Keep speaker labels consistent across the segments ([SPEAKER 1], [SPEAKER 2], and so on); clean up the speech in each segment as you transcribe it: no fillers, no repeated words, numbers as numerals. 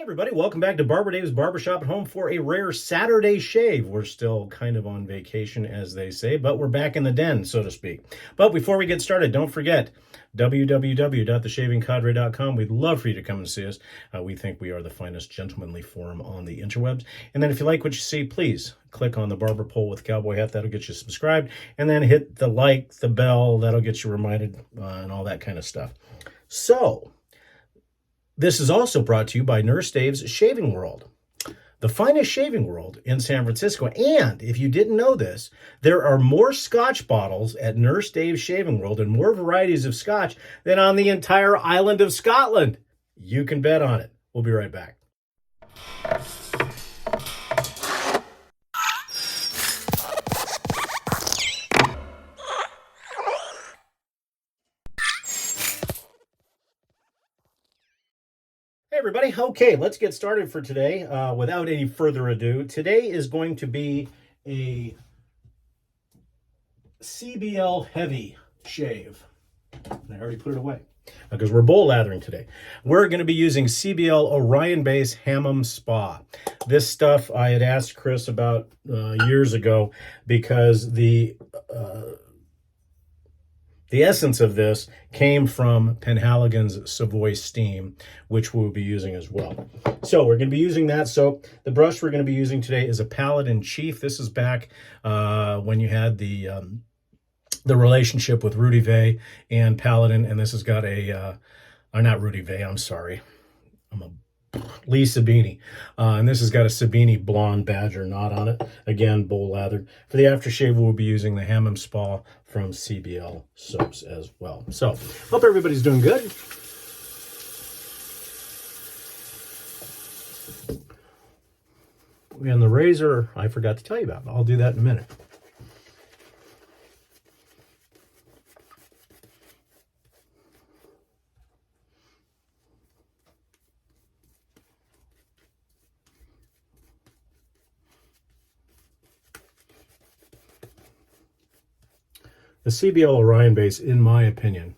[SPEAKER 1] Everybody, welcome back to Barber Dave's Barbershop at Home for a rare Saturday shave. We're still kind of on vacation, as they say, but we're back in the den, so to speak. But before we get started, don't forget www.theshavingcadre.com. We'd love for you to come and see us. We think we are the finest gentlemanly forum on the interwebs. And then if you like what you see, please click on the barber pole with cowboy hat. That'll get you subscribed. And then hit the like, the bell. That'll get you reminded and all that kind of stuff. So this is also brought to you by Nurse Dave's Shaving World, the finest shaving world in San Francisco. And if you didn't know this, there are more Scotch bottles at Nurse Dave's Shaving World and more varieties of Scotch than on the entire island of Scotland. You can bet on it. We'll be right back. Hey everybody, okay, let's get started for today. Without any further ado, today is going to be a CBL heavy shave. I already put it away because we're bowl lathering today. We're going to be using CBL Orion Base Hammam Spa. This stuff I had asked Chris about years ago because the essence of this came from Penhaligon's Savoy Steam, which we'll be using as well. So we're going to be using that soap. The brush we're going to be using today is a Paladin Chief. This is back when you had the relationship with Rudy Vay and Paladin, and this has got a, or not Rudy Vay, I'm sorry. Lee Sabini. And this has got a Sabini blonde badger knot on it. Again, bowl lathered. For the aftershave, we'll be using the Hammam Spa from CBL soaps as well. So, hope everybody's doing good. And the razor, I forgot to tell you about. I'll do that in a minute. The CBL Orion base, in my opinion,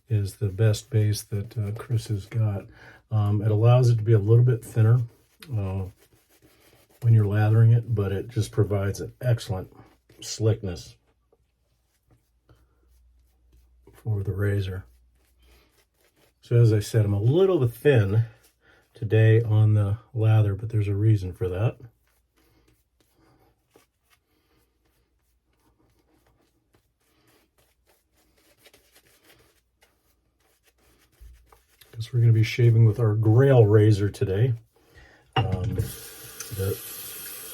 [SPEAKER 1] is the best base that Chris has got. It allows it to be a little bit thinner when you're lathering it, but it just provides an excellent slickness for the razor. So as I said, I'm a little bit thin today on the lather, but there's a reason for that. Because we're going to be shaving with our Grail razor today.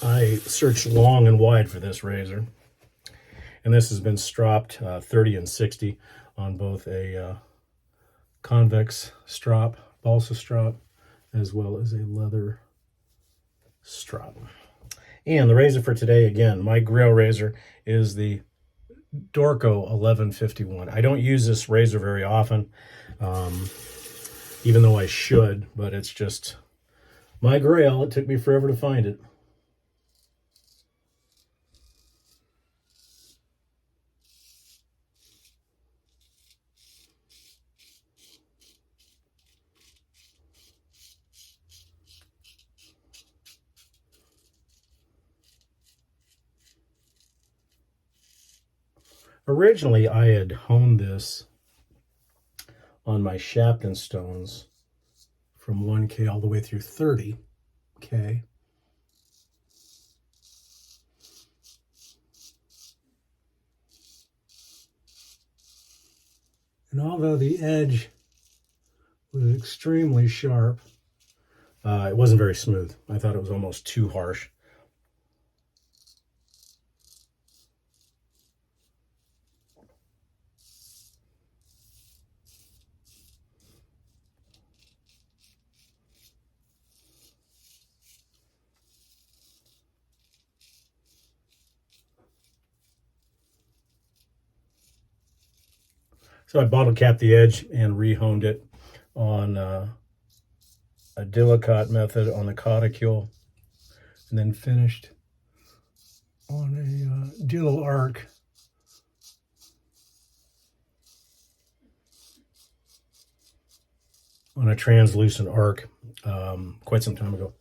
[SPEAKER 1] I searched long and wide for this razor. And this has been stropped 30 and 60 on both a convex strop, balsa strop, as well as a leather strop. And the razor for today, again, my Grail razor is the Dorco 1151. I don't use this razor very often. Even though I should, but it's just my Grail. It took me forever to find it. Originally, I had honed this on my Shapton stones from 1K all the way through 30K. And although the edge was extremely sharp, it wasn't very smooth. I thought it was almost too harsh. So I bottle capped the edge and re-honed it on a Dillicott method on the Cauticule, and then finished on a Dillo arc. on a translucent arc quite some time ago.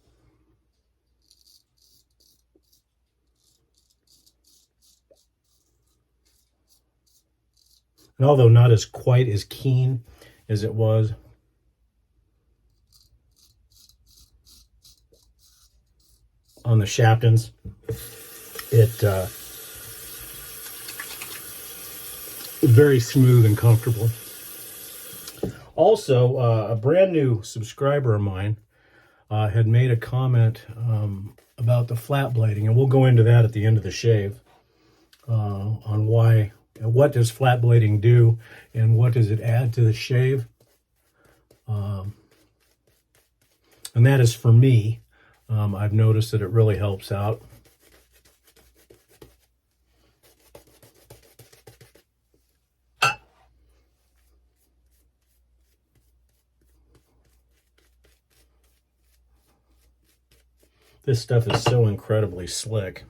[SPEAKER 1] And although not as quite as keen as it was on the Shaptons, it very smooth and comfortable. Also, a brand new subscriber of mine had made a comment about the flat blading, and we'll go into that at the end of the shave on why, what does flat blading do, and what does it add to the shave. And that is for me. I've noticed that it really helps out. This stuff is so incredibly slick.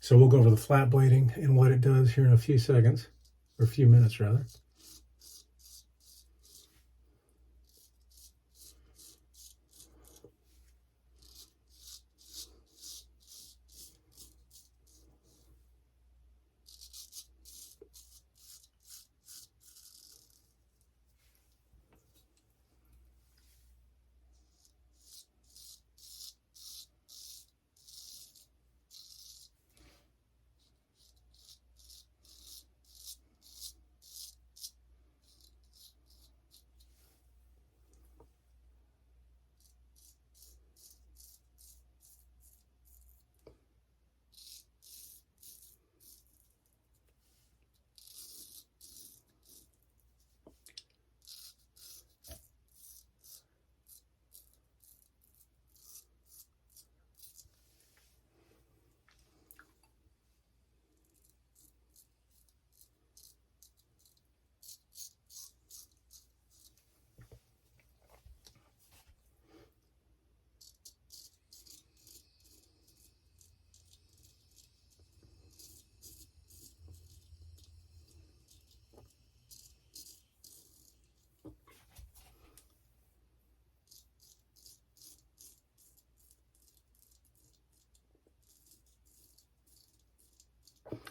[SPEAKER 1] So we'll go over the flat blading and what it does here in a few seconds, or a few minutes rather.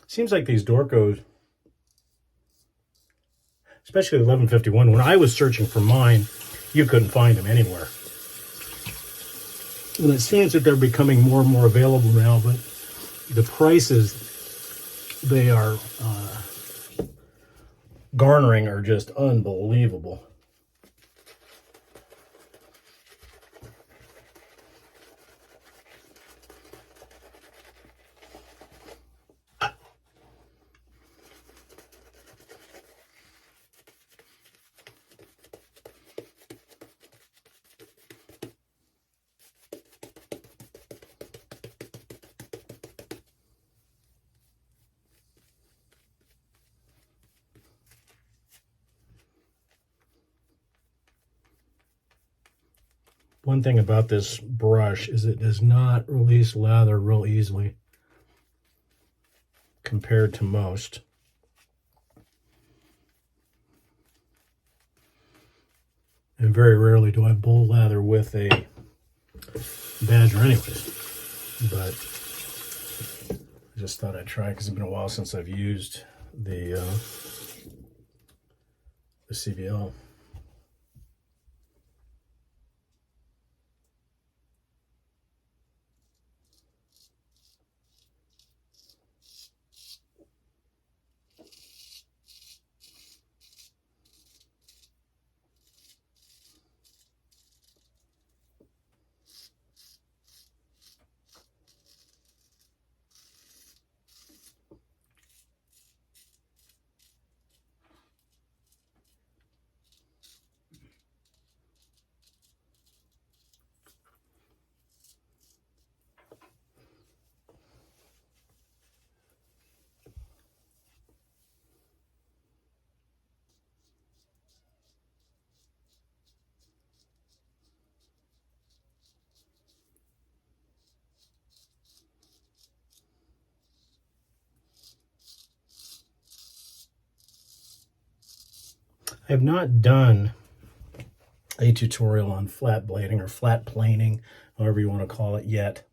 [SPEAKER 1] Seems like these Dorcos, especially the 1151, when I was searching for mine, you couldn't find them anywhere. And it seems that they're becoming more and more available now, but the prices they are garnering are just unbelievable. One thing about this brush is it does not release lather real easily compared to most. And very rarely do I bull lather with a Badger anyways. But I just thought I'd try because it's been a while since I've used the CBL. I have not done a tutorial on flat blading or flat planing, however you want to call it, yet.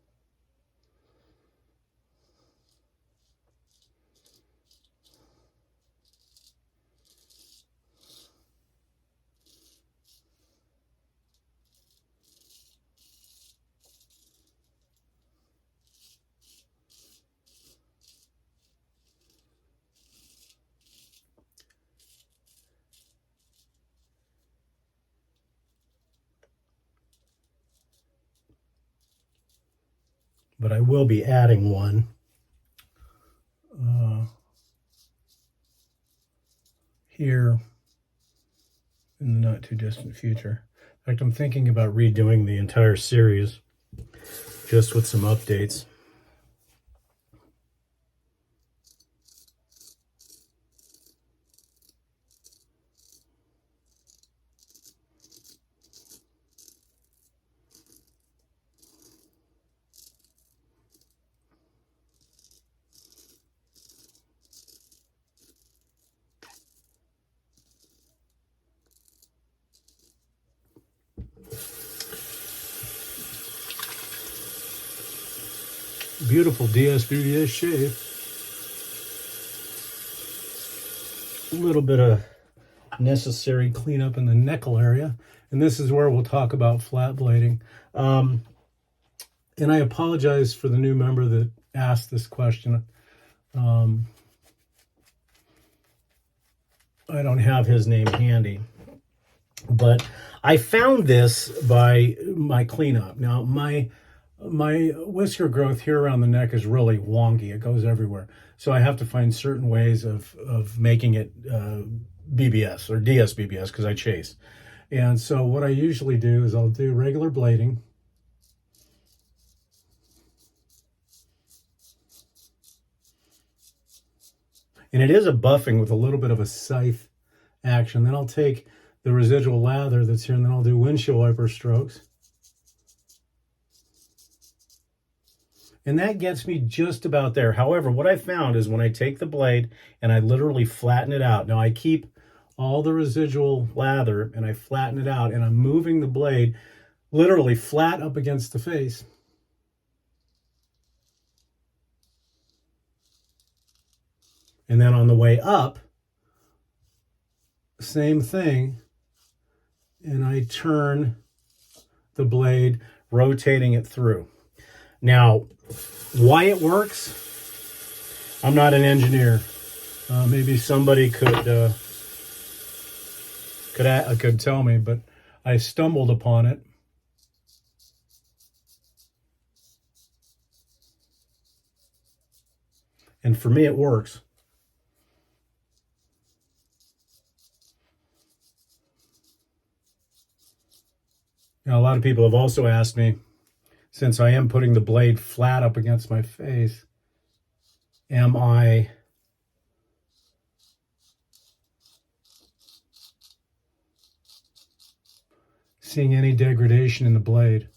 [SPEAKER 1] But I will be adding one here in the not too distant future. In fact, I'm thinking about redoing the entire series just with some updates. Beautiful DSBBS shave. A little bit of necessary cleanup in the neckle area. And this is where we'll talk about flat blading. And I apologize for the new member that asked this question. I don't have his name handy. But I found this by my cleanup. Now, my whisker growth here around the neck is really wonky. It goes everywhere. So I have to find certain ways of making it BBS or DSBBS because I chase. And so what I usually do is I'll do regular blading. And it is a buffing with a little bit of a scythe action. Then I'll take the residual lather that's here and then I'll do windshield wiper strokes. And that gets me just about there. However, what I found is when I take the blade and I literally flatten it out. Now I keep all the residual lather and I flatten it out and I'm moving the blade literally flat up against the face. And then on the way up, same thing. And I turn the blade, rotating it through. Now, why it works, I'm not an engineer. Maybe somebody could tell me, but I stumbled upon it. And for me, it works. Now, a lot of people have also asked me, since I am putting the blade flat up against my face, am I seeing any degradation in the blade?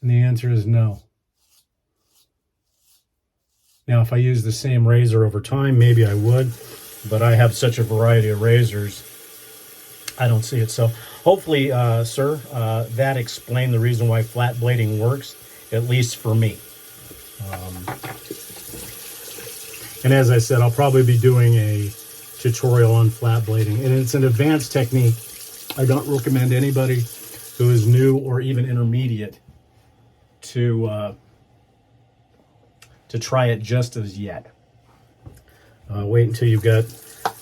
[SPEAKER 1] And the answer is no. Now, if I use the same razor over time, maybe I would, but I have such a variety of razors, I don't see it. So hopefully, sir, that explained the reason why flat blading works, at least for me. And as I said, I'll probably be doing a tutorial on flat blading. And it's an advanced technique. I don't recommend anybody who is new or even intermediate to try it just as yet. Wait until you've got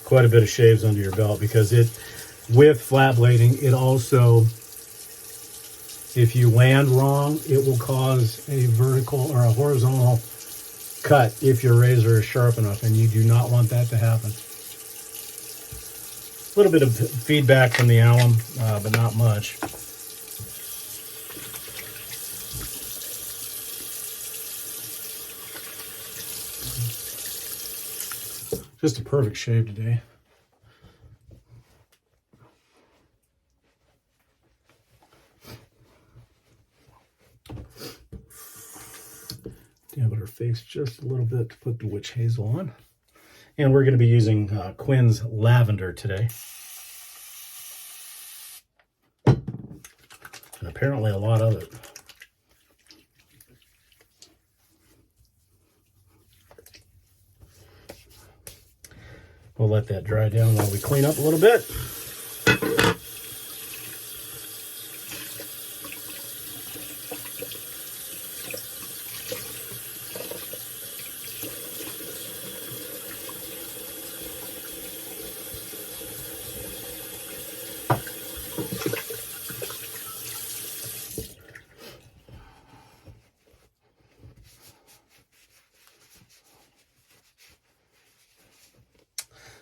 [SPEAKER 1] quite a bit of shaves under your belt, because with flat blading, it also, if you land wrong, it will cause a vertical or a horizontal cut if your razor is sharp enough, and you do not want that to happen. A little bit of feedback from the alum, but not much. Just a perfect shave today. Dampen her face just a little bit to put the witch hazel on. And we're going to be using Quinn's Lavender today. And apparently a lot of it. We'll let that dry down while we clean up a little bit.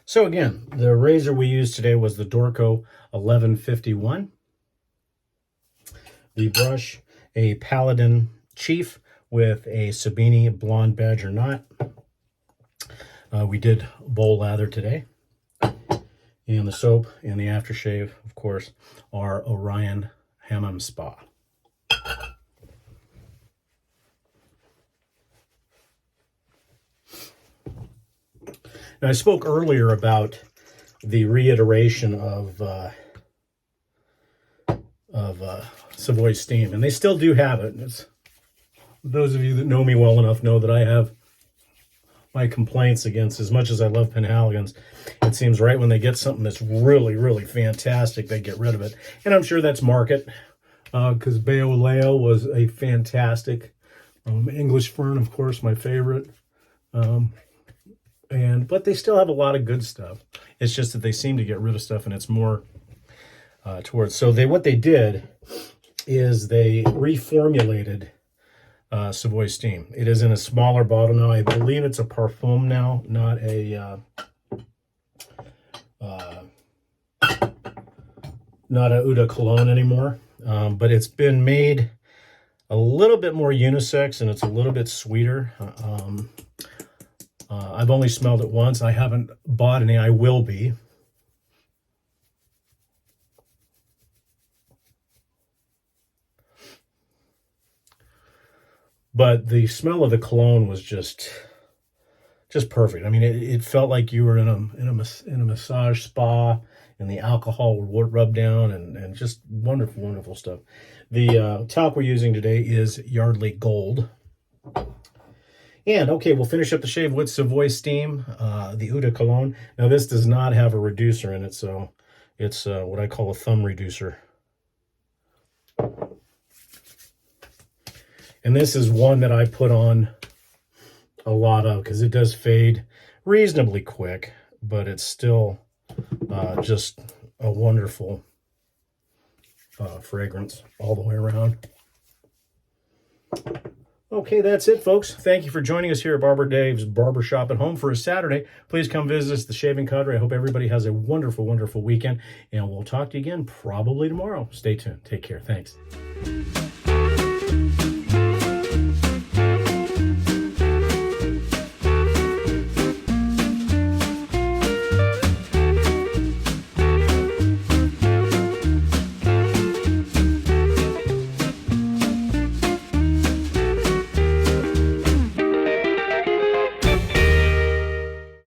[SPEAKER 1] So again, the razor we used today was the Dorco 1151. The brush, a Paladin Chief with a Sabini Blonde Badger knot. We did bowl lather today. And the soap and the aftershave, of course, are Orion Hammam Spa. Now, I spoke earlier about the reiteration of Savoy Steam, and they still do have it. It's, those of you that know me well enough know that I have my complaints against, as much as I love Penhaligons, it seems right when they get something that's really, really fantastic, they get rid of it. And I'm sure that's market, because Baoleo was a fantastic English fern, of course, my favorite. But they still have a lot of good stuff. It's just that they seem to get rid of stuff, and it's more towards. So what they did is they reformulated Savoy Steam. It is in a smaller bottle now. I believe it's a parfum now, not a eau de cologne anymore. But it's been made a little bit more unisex, and it's a little bit sweeter. I've only smelled it once. I haven't bought any. I will be. But the smell of the cologne was just perfect. I mean, it felt like you were in a massage spa, and the alcohol would rub down, and just wonderful, wonderful stuff. The talc we're using today is Yardley Gold. And, okay, we'll finish up the shave with Savoy Steam, the Eau de Cologne. Now, this does not have a reducer in it, so it's what I call a thumb reducer. And this is one that I put on a lot of, because it does fade reasonably quick, but it's still just a wonderful fragrance all the way around. Okay, that's it, folks. Thank you for joining us here at Barber Dave's Barbershop at Home for a Saturday. Please come visit us, the Shaving Cadre. I hope everybody has a wonderful, wonderful weekend, and we'll talk to you again probably tomorrow. Stay tuned. Take care. Thanks.